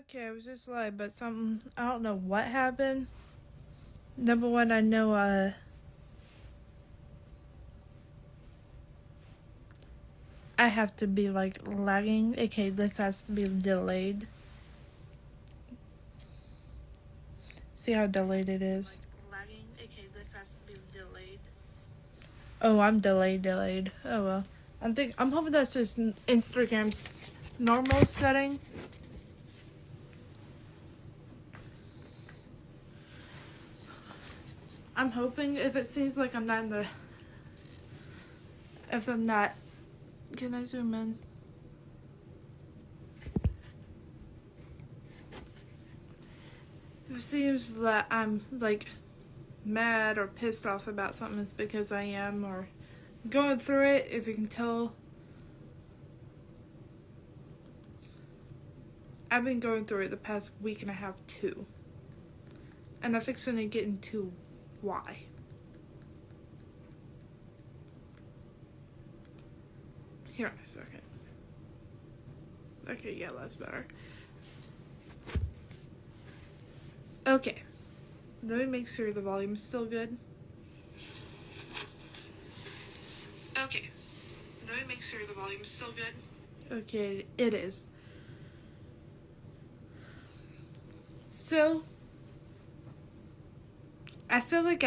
Okay, I was just like, but something, I don't know what happened. Number one, I know, I have to be, like, lagging. Okay, this has to be delayed. See how delayed it is? Like lagging. Okay, this has to be delayed. Oh, I'm delayed. Oh, well. I'm hoping that's just Instagram's normal setting. I'm hoping if it seems like I'm not in the... If I'm not... Can I zoom in? If it seems that I'm, like, mad or pissed off about something, it's because I am, or going through it, if you can tell. I've been going through it the past week and a half, too. And I'm fixing to get into why. Here in a second. Okay, yeah, that's better. Okay. Let me make sure the volume's still good. Okay. Let me make sure the volume's still good. Okay, it is. So, I feel like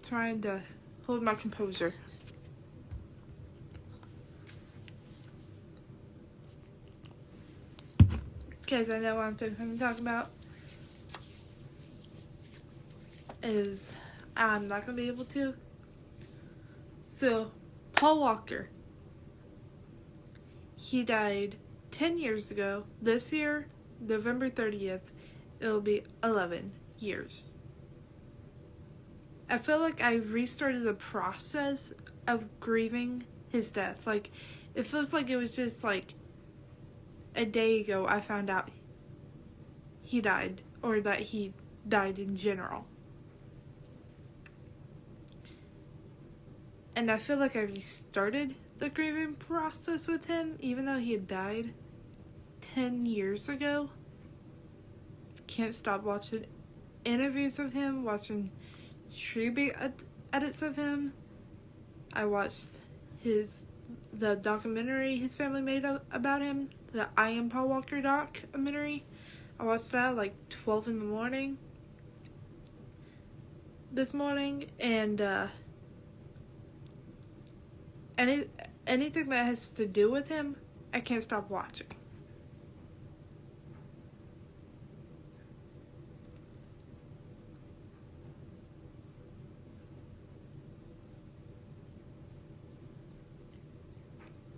trying to hold my composure. Because I know what I'm fixing to talk about is I'm not going to be able to. So, Paul Walker. He died 10 years ago. This year, November 30th, it'll be 11 years. I feel like I restarted the process of grieving his death. Like, it feels like it was just like a day ago I found out he died, or that he died in general. And I feel like I restarted the grieving process with him, even though he had died 10 years ago. Can't stop watching interviews of him, watching tribute edits of him. I watched the documentary his family made about him, the I Am Paul Walker documentary. I watched that at like 12 in the morning this morning, and anything that has to do with him, I can't stop watching.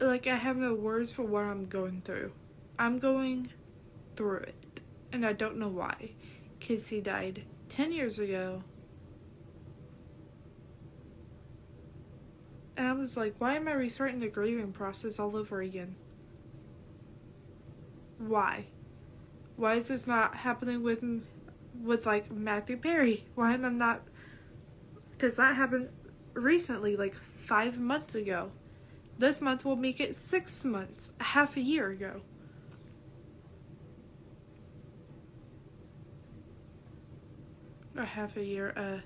Like, I have no words for what I'm going through. I'm going through it, and I don't know why. Because he died 10 years ago. And I was like, why am I restarting the grieving process all over again? Why? Why is this not happening with like Matthew Perry? Why am I not? Because that happened recently, like 5 months ago. This month will make it 6 months, half a year ago. Or half a year,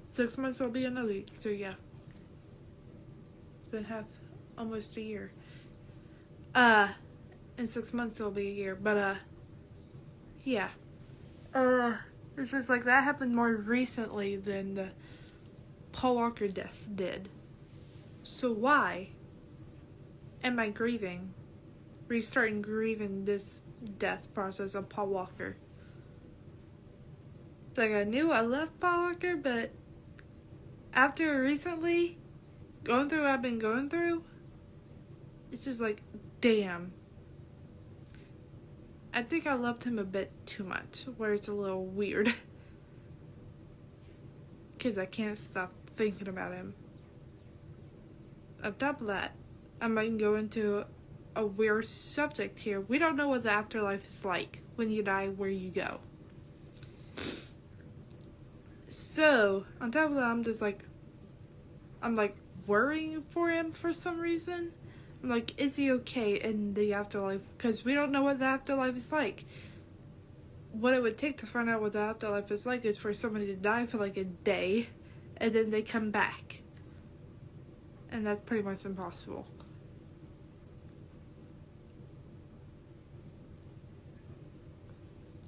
6 months will be another, so yeah. It's been almost a year. In 6 months it'll be a year, but, yeah. It's just like that happened more recently than the Paul Walker death did. So why am I restarting grieving this death process of Paul Walker? Like, I knew I loved Paul Walker, but after recently going through what I've been going through, it's just like, damn. I think I loved him a bit too much, where it's a little weird. Because I can't stop thinking about him. On top of that, I might go into a weird subject here. We don't know what the afterlife is like when you die, where you go. So, on top of that, I'm just like, I'm like worrying for him for some reason. I'm like, is he okay in the afterlife? Because we don't know what the afterlife is like. What it would take to find out what the afterlife is like is for somebody to die for like a day and then they come back. And that's pretty much impossible.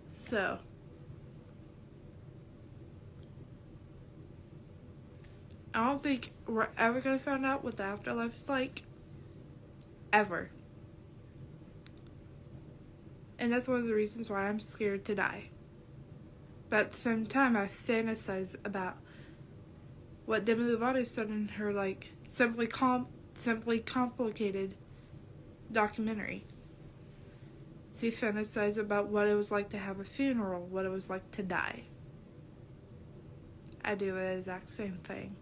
So, I don't think we're ever going to find out what the afterlife is like. Ever. And that's one of the reasons why I'm scared to die. But at the same time, I fantasize about what Demi Lovato said in her, like, Simply Complicated documentary. She fantasized about what it was like to have a funeral, what it was like to die. I do the exact same thing.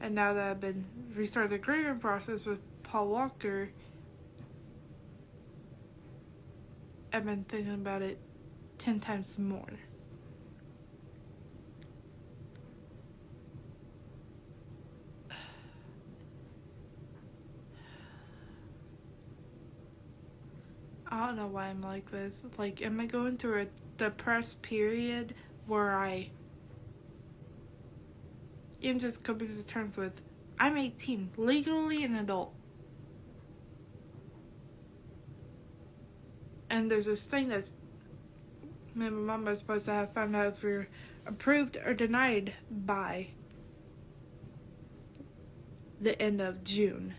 And now that I've been restarted the grieving process with Paul Walker, I've been thinking about it 10 times more. I don't know why I'm like this. Like, am I going through a depressed period where I am just coming to terms with, I'm 18, legally an adult. And there's this thing that me and my mom are supposed to have found out if you're approved or denied by the end of June.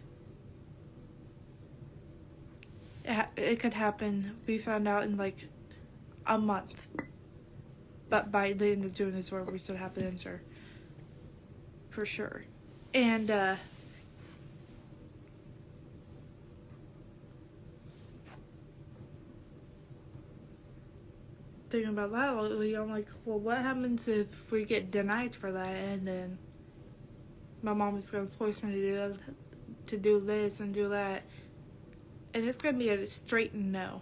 It could happen, we found out, in like a month. But by the end of June is where we should have the answer. For sure. And, thinking about that lately, I'm like, well, what happens if we get denied for that, and then my mom is going to force me to do this and do that, and it's going to be a straight no.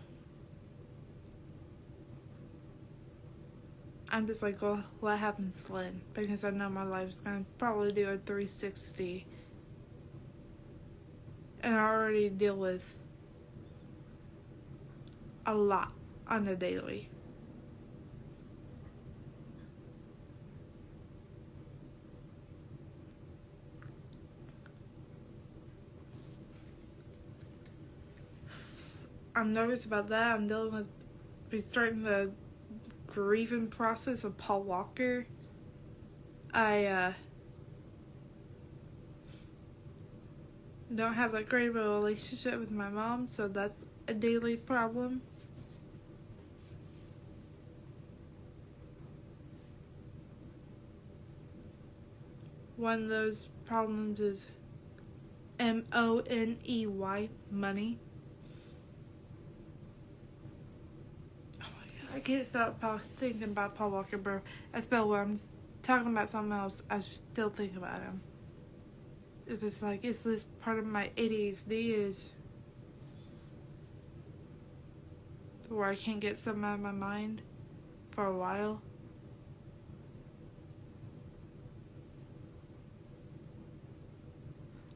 I'm just like, well, what happens then? Because I know my life's going to probably do a 360, and I already deal with a lot on a daily. I'm nervous about that. I'm dealing with restarting the grieving process of Paul Walker. I don't have that great of a relationship with my mom, so that's a daily problem. One of those problems is MONEY, money. I can't stop thinking about Paul Walker, bro. I spell when I'm talking about something else, I still think about him. It's just like, it's this part of my ADHD is where I can't get something out of my mind for a while.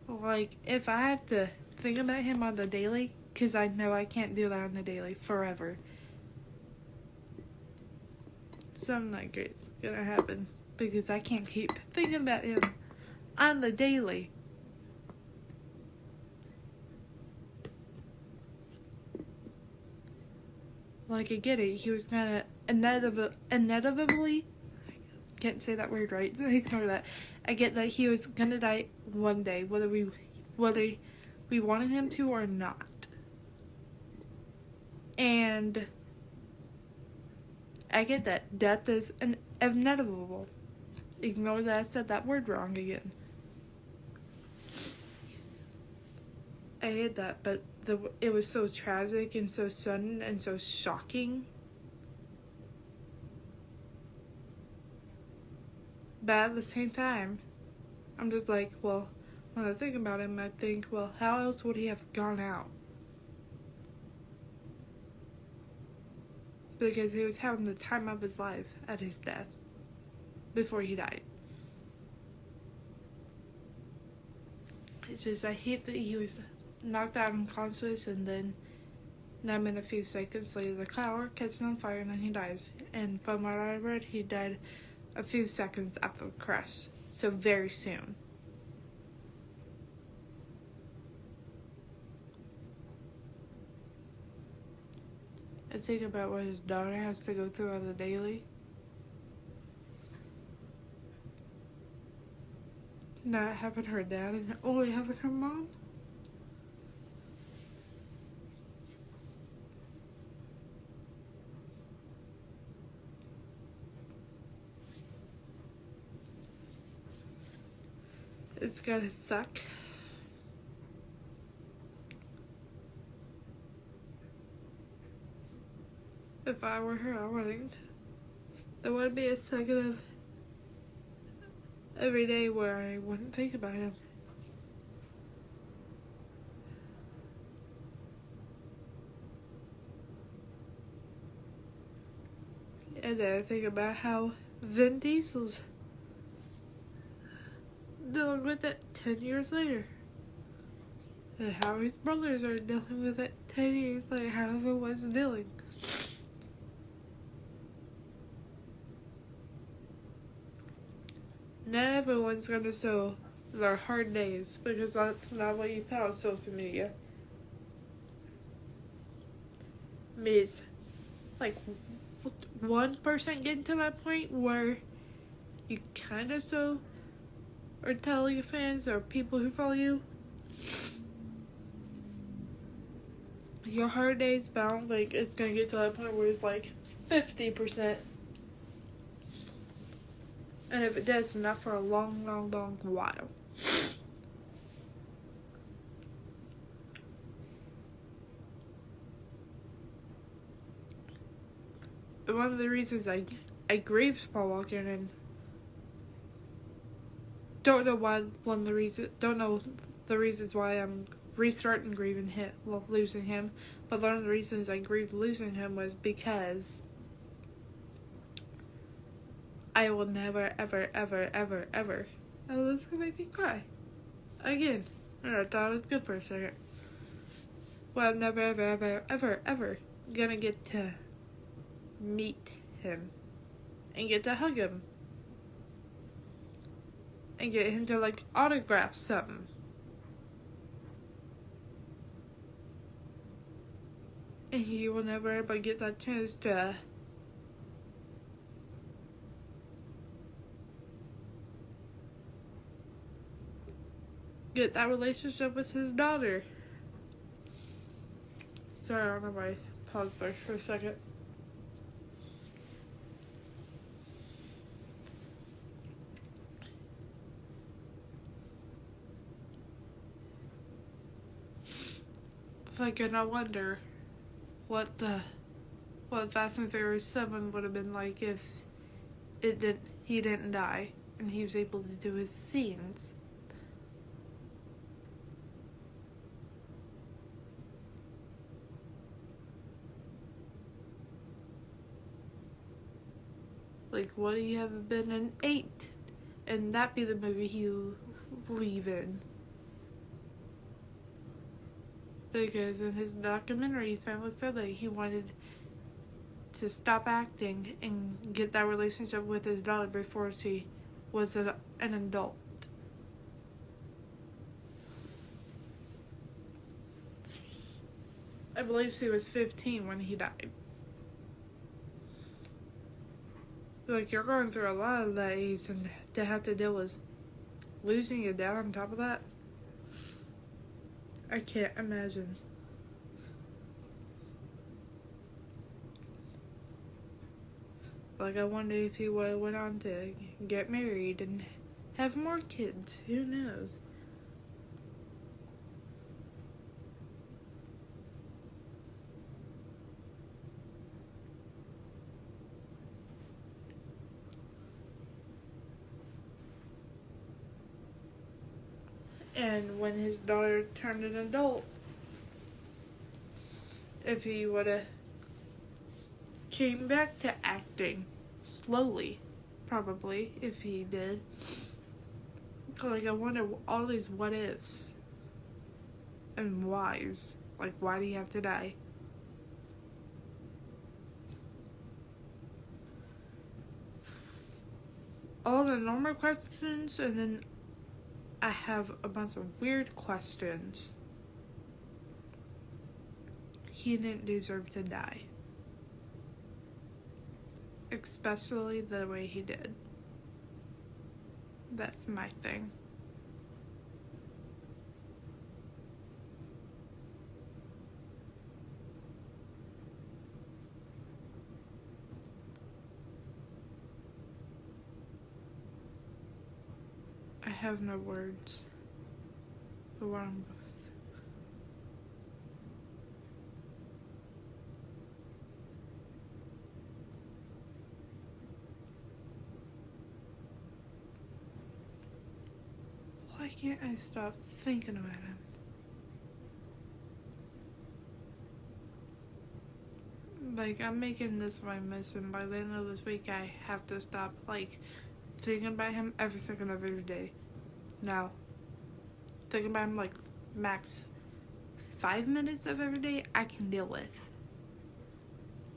Like, if I have to think about him on the daily, because I know I can't do that on the daily forever, something not great's gonna happen because I can't keep thinking about him on the daily. Like, I get it, he was gonna inevitably, can't say that word right, ignore that. I get that he was gonna die one day, whether we wanted him to or not. And I get that. Death is inevitable. Ignore that I said that word wrong again. I get that, but it was so tragic and so sudden and so shocking. But at the same time, I'm just like, well, when I think about him, I think, well, how else would he have gone out? Because he was having the time of his life at his death. before he died. It's just, I hate that he was knocked out unconscious and then not in a few seconds later the car catches on fire and then he dies. And from what I read, he died a few seconds after the crash. So very soon. I think about what his daughter has to go through on a daily. Not having her dad and only having her mom. It's gotta suck. If I were her, I wouldn't. There would be a second of every day where I wouldn't think about him. And then I think about how Vin Diesel's dealing with it 10 years later. And how his brothers are dealing with it 10 years later, how everyone's dealing. Not everyone's gonna show their hard days because that's not what you put on social media. It's like 1% getting to that point where you kind of show or tell your fans or people who follow you your hard days, but I don't think it's gonna get to that point where it's like 50%. And if it does, not for a long, long, long while. But one of the reasons I grieved Paul Walker and don't know the reasons why I'm restarting grieving him, losing him. But one of the reasons I grieved losing him was because I will never, ever, ever, ever, ever. Oh, this is gonna make me cry. Again. I thought it was good for a second. Well, I'm never, ever, ever, ever, ever gonna get to meet him. And get to hug him. And get him to, like, autograph something. And he will never, ever get that chance to get that relationship with his daughter. Sorry, I don't know why I paused there for a second. Like, and I wonder what Fast and Furious 7 would have been like if he didn't die and he was able to do his scenes. Like, would he have been an 8? And that be the movie he'll leave in. Because in his documentary, his family said that he wanted to stop acting and get that relationship with his daughter before she was an adult. I believe she was 15 when he died. Like, you're going through a lot of that age, and to have to deal with losing your dad on top of that, I can't imagine. Like, I wonder if he would have went on to get married and have more kids. Who knows? And when his daughter turned an adult, if he would have came back to acting slowly, probably, if he did. Like, I wonder all these what ifs and whys. Like, why do you have to die? All the normal questions, and then I have a bunch of weird questions. He didn't deserve to die. Especially the way he did. That's my thing. I have no words for what I'm. Why can't I stop thinking about him? Like, I'm making this my mission. By the end of this week, I have to stop, like, thinking about him every second of every day. Now, thinking about him, like, max 5 minutes of every day, I can deal with.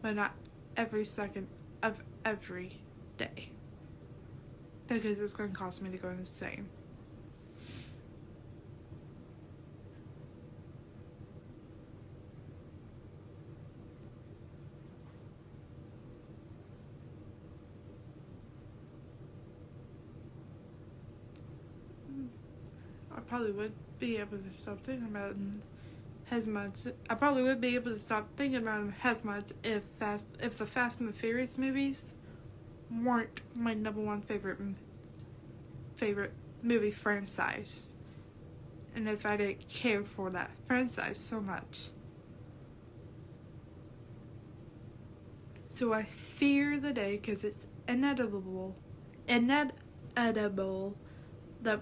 But not every second of every day. Because it's going to cause me to go insane. I probably would be able to stop thinking about him as much. I probably would be able to stop thinking about him as much if the Fast and the Furious movies weren't my number one favorite movie franchise, and if I didn't care for that franchise so much. So I fear the day, because it's inevitable that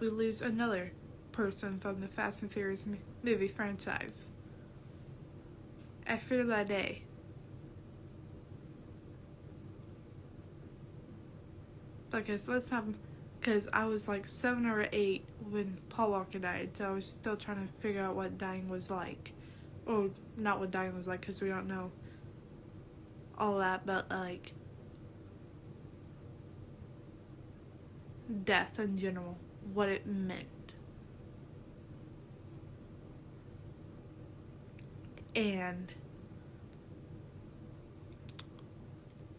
we lose another person from the Fast and Furious movie franchise. I fear that day. Because I was like 7 or 8 when Paul Walker died, so I was still trying to figure out what dying was like. Or, not what dying was like, because we don't know all that, but like, death in general, what it meant. And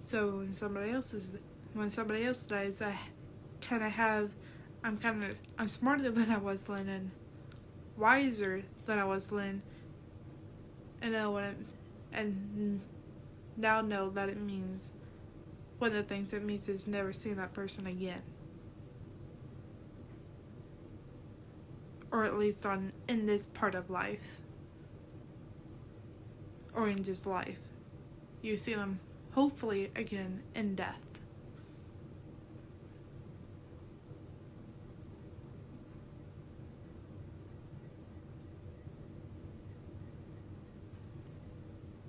so when somebody else dies, I'm smarter than I was then, and wiser than I was then, and now know that it means, one of the things it means is never seeing that person again. Or at least in this part of life. Or in just life. You see them, hopefully, again in death.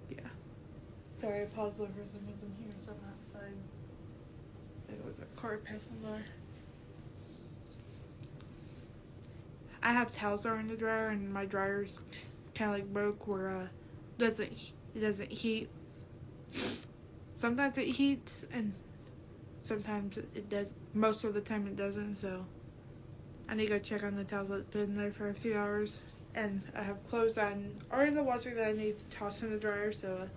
Yeah. Sorry, I paused over some reason here, so I'm outside. There was a car passing by. I have towels that are in the dryer, and my dryer's kind of like broke, where it doesn't heat. Sometimes it heats, and sometimes it does. Most of the time it doesn't, so I need to go check on the towels that's been there for a few hours. And I have clothes that are in the washer that I need to toss in the dryer, so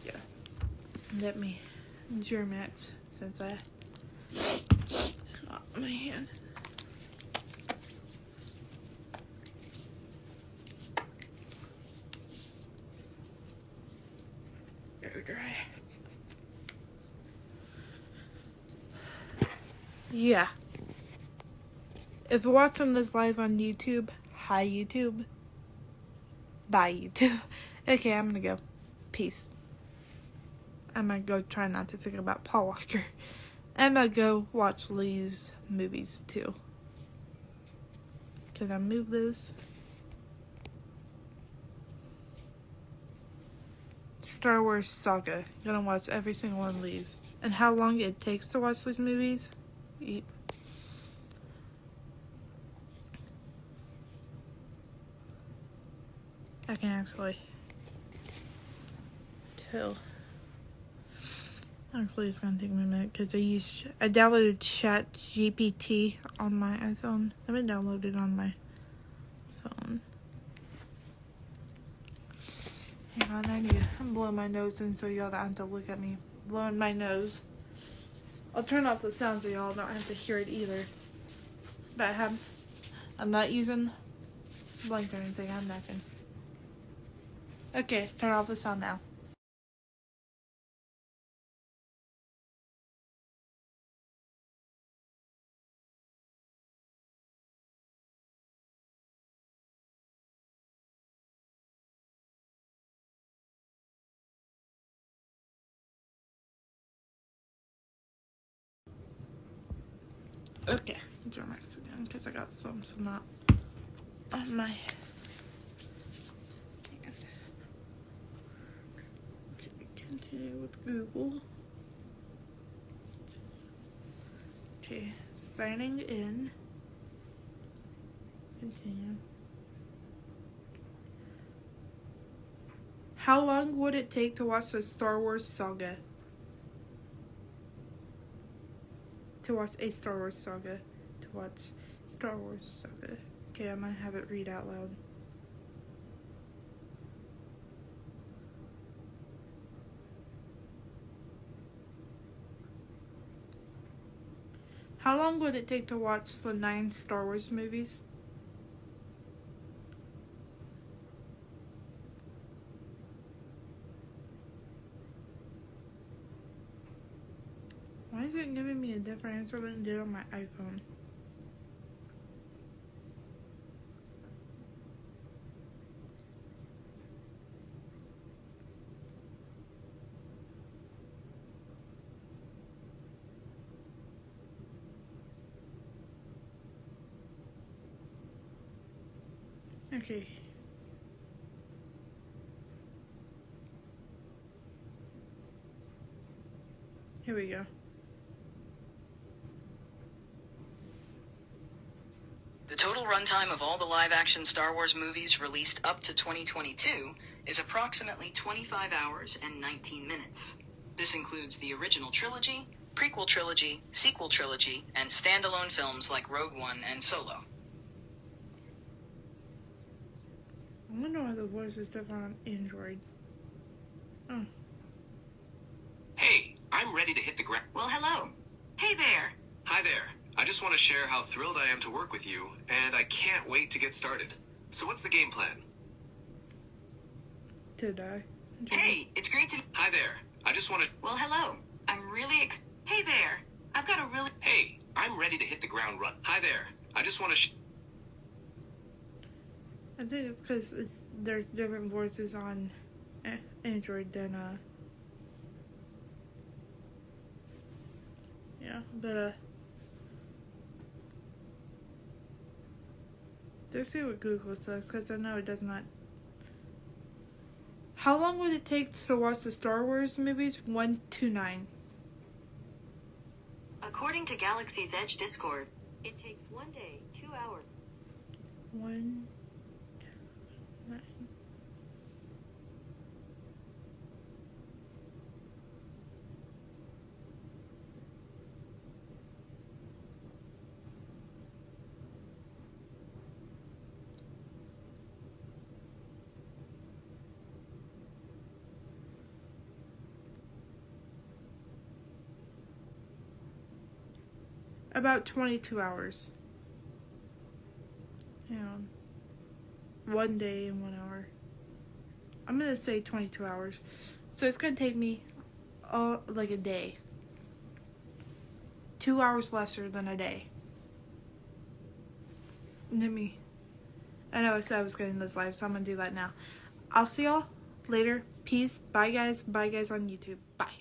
yeah. Let me Germ-X, since it's not in my hand. Dry. Yeah. If you're watching this live on YouTube, hi YouTube. Bye YouTube. Okay, I'm gonna go. Peace. I'm gonna go try not to think about Paul Walker. I'm gonna go watch Lee's movies too. Can I move this? Star Wars saga. Gonna watch every single one of these. And how long it takes to watch these movies. I can actually tell. Actually, it's gonna take me a minute because I downloaded ChatGPT on my iPhone. I haven't downloaded it on my phone. Hang on, I'm blowing my nose in so y'all don't have to look at me blowing my nose. I'll turn off the sound so y'all don't have to hear it either. But I'm not using blank or anything. I'm nothing. Okay, turn off the sound now. Okay, turn my again because I got some not on my hand. Continue with Google. Okay, signing in. Continue. How long would it take to watch the Star Wars saga? To watch a Star Wars saga. To watch Star Wars saga. Okay, I'm gonna have it read out loud. How long would it take to watch the 9 Star Wars movies? Why is it giving me a different answer than it did on my iPhone? Okay. Here we go. The total runtime of all the live-action Star Wars movies released up to 2022 is approximately 25 hours and 19 minutes. This includes the original trilogy, prequel trilogy, sequel trilogy, and standalone films like Rogue One and Solo. I wonder why the voice is different on Android. Oh. Hey, I'm ready to hit the ground. Well, hello. Hey there. Hi there. I just want to share how thrilled I am to work with you, and I can't wait to get started. So what's the game plan? To die. Hey, it's great to... Hi there. I just want to... Well, hello. I'm really Hey there. I've got a really... Hey, I'm ready to hit the ground run. Hi there. I just want to... I think it's because there's different voices on Android than yeah, but let's see what Google says because I know it does not. How long would it take to watch the Star Wars movies 1 to 9? According to Galaxy's Edge Discord, it takes 1 day, 2 hours. 1 to 9. About 22 hours. Hang on. 1 day and 1 hour. I'm gonna say 22 hours. So it's gonna take me like a day. 2 hours lesser than a day. I know I said I was getting this live, so I'm gonna do that now. I'll see y'all later. Peace. Bye guys. Bye guys on YouTube. Bye.